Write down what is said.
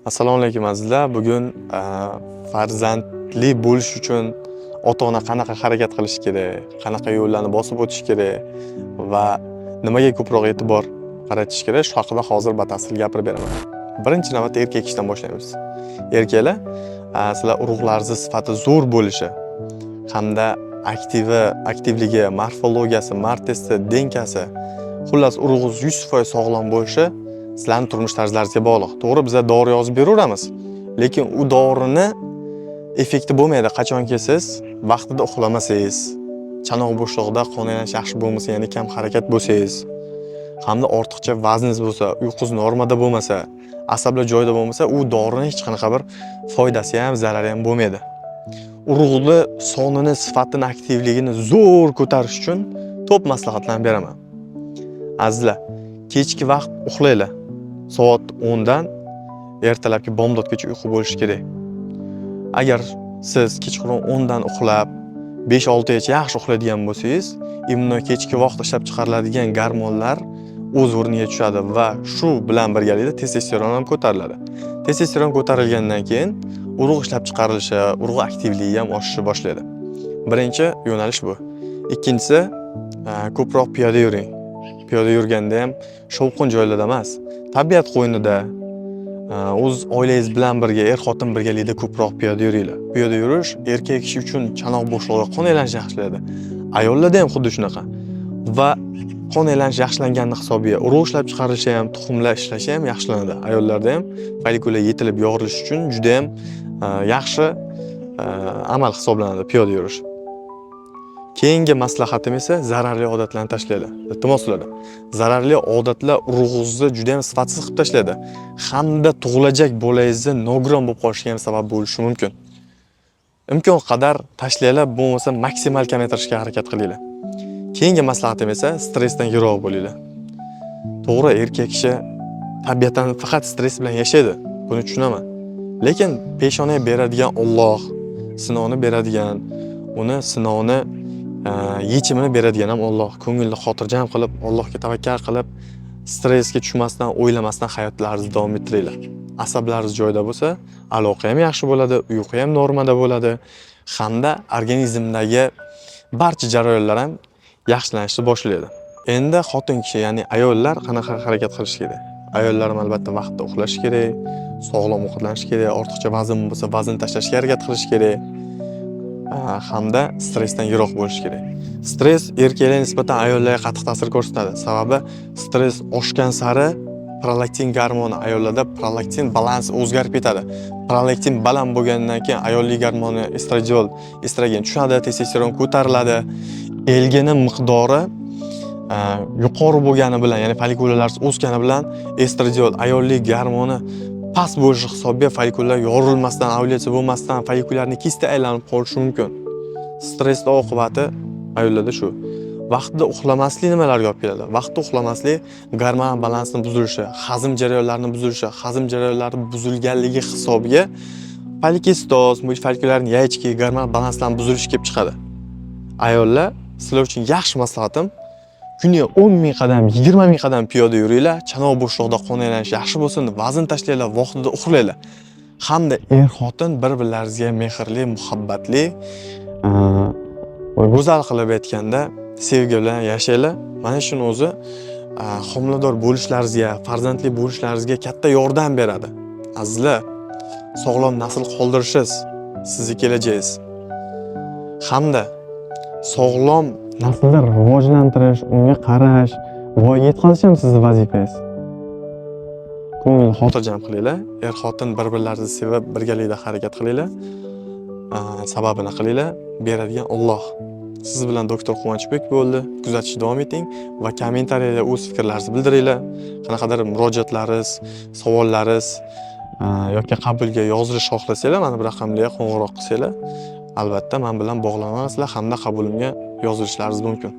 Assalomu alaykum azizlar. Bugun farzandli bo'lish uchun ota-ona qanaqa harakat qilish kerak, qanaqa yo'llarni bosib o'tish kerak va nimaga ko'proq e'tibor qaratish kerak, shu haqida hozir batafsil gapirib beraman. Birinchi navbatda erkak kishidan boshlaymiz. Erkaklar, sizlar urug'laringiz sifati zo'r bo'lishi hamda aktivligi, morfologiyasi, martesi, denkasi, xullas urug'ingiz 100% sog'lom bo'lishi sizlarning turmush tarzlaringizga bog'liq. To'g'ri, biz dori yozib beraveramiz, lekin u dorini effekti bo'lmaydi qachonki siz vaqtida uxlamasangiz, chanoq bo'shlig'ida qon aylanish yaxshi bo'lmasa, ya'ni kam harakat bo'lsangiz, hamda ortiqcha vazningiz bo'lsa, uyqungiz normada bo'lmasa, asablar joyida bo'lmasa, u dorining hech qanaqa bir foydasi ham, zarari ham bo'lmaydi. Urug'ni sonini, sifatini, aktivligini zo'r ko'tarish uchun to'p maslahatlarni beraman. Azizlar, kechki vaqt uxlaylar. Soat 10 dan ertalabki bomdodgacha uyqu bo'lishi kerak. Agar siz kechqurun 10 dan uxlab 5-6 gacha yaxshi uxlaydigan bo'lsangiz, immuno kechki vaqt ishlab chiqariladigan gormonlar o'z o'rniga tushadi va shu bilan birgalikda testosteron ham ko'tariladi. Testosteron ko'tarilgandan keyin urug' ishlab chiqarilishi, urug' aktivligi ham oshishni boshlaydi. Birinchi yo'nalish bu. Ikkinchisi, ko'proq piyoda yuring. Piyoda yurganda ham shovqin joylarda emas, tabiat qo'ynida, o'z oilangiz bilan birga, er-xotin birgalikda ko'proq piyoda yuringlar. Piyoda yurish erkak kishi uchun chanoq bo'shlig'i, qon aylanishi yaxshilaydi. Ayollarda ham xuddi shunaqa. Va qon aylanish yaxshilanganning hisobiga urug' ishlab chiqarilishi ham, tuxumlar ishlashi ham yaxshilanadi. Ayollarda ham follikula yetilib yorilish uchun juda ham yaxshi amal hisoblanadi piyoda yurish. Keyingi maslahatim esa zararli odatlarni tashlaydi. Iltimos qiladi. Zararli odatlar urug'ingizni juda ham sifatsiz qilib tashlaydi. Hamda tug'ilajak bolangizni nogiron bo'lib qolishiga ham sabab bo'lishi mumkin. Imkon qadar tashlanglar, bo'lmasa maksimal kamaytirishga harakat qilinglar. Keyingi maslahatim esa stressdan yiroq bo'linglar. To'g'ri, erkak kishi tabiatan faqat stress bilan yashaydi. Buni tushunaman. Lekin peshonaga beradigan Alloh, sinovni beradigan, uni sinovni yechimini beradigan ham Alloh. Ko'ngilni xotirjam qilib, Allohga tavakkal qilib, stressga tushmasdan, o'ylamasdan hayotlaringizni davom ettiringlar. Asablaringiz joyida bo'lsa, aloqa ham yaxshi bo'ladi, uyqu ham normada bo'ladi, hamda organizmdagi barcha jarayonlar ham yaxshilanishni boshlaydi. Endi xotin kishi, ya'ni ayollar qanaqa harakat qilish kerak? Ayollar ham albatta vaqtida uxlash kerak, sog'lom ovqatlanish kerak, ortiqcha vazn bo'lsa, vazn tashlashga harakat qilish kerak. Hamda stressdan yiroq bo'lish kerak. Stress erkaklarga nisbatan ayollarga qattiq ta'sir ko'rsatadi. Sababi stress oshgan sari prolaktin gormoni, ayollarda prolaktin balansi o'zgarib ketadi. Prolaktin baland bo'lgandan keyin ayollik gormoni estrogen tushadi, testosteron ko'tariladi. Elgini miqdori yuqori bo'lgani bilan, ya'ni follikulalar o'sgani bilan estradiol, ayollik gormoni past bo'lishi hisobiga follikulalar yorilmasdan, ovulyatsiya bo'lmasdan follikularning kista aylanib qolishi mumkin. Stressning oqibati ayollarda shu. Vaqtida uxlamaslik nimalarga olib keladi? Vaqtida uxlamaslik gormonal balansning buzilishi, hazm jarayonlarining buzilishi, hazm jarayonlari buzilganligi hisobiga follikistoz, folikularning yaychki, gormonal balanslarning buzilishi kelib chiqadi. Ayollar, sizlar uchun yaxshi maslahatim, kuniga 10 ming qadam, 20 ming qadam piyoda yuringlar, chanoq bo'shlig'ida qon aylanish yaxshi bo'lsin, vazn tashlanglar, vaqtida uxlanglar. Hamda er-xotin bir-birlaringizga mehrli, muhabbatli, go'zal qilib aytganda sevgi bilan yashanglar. Mana shuni o'zi homilador bo'lishlaringizga, farzandli bo'lishlaringizga katta yordam beradi. Azizlar, sog'lom nasl qoldirishingiz sizning kelajagingiz. Hamda sog'lom naslni rivojlantirish, unga qarash, voyaga yetkazish ham sizning vazifangiz. Ko'ngilni xotirjam qilinglar, er-xotin bir-birlaringizni sevib, birgalikda harakat qilinglar. Sababini qilinglar, beradigan Alloh. Siz bilan doktor Quvonchbek bo'ldi. Kuzatishda davom eting va kommentariyada o'z fikrlaringizni bildiringlar. Qanaqadir murojaatlaringiz, savollaringiz yoki qabulga yozilish xohlasanglar, mana bu raqamlarga qo'ng'iroq qilsanglar, albatta men bilan bog'lanasizlar hamda qabulimga yozilishlaringiz mumkin.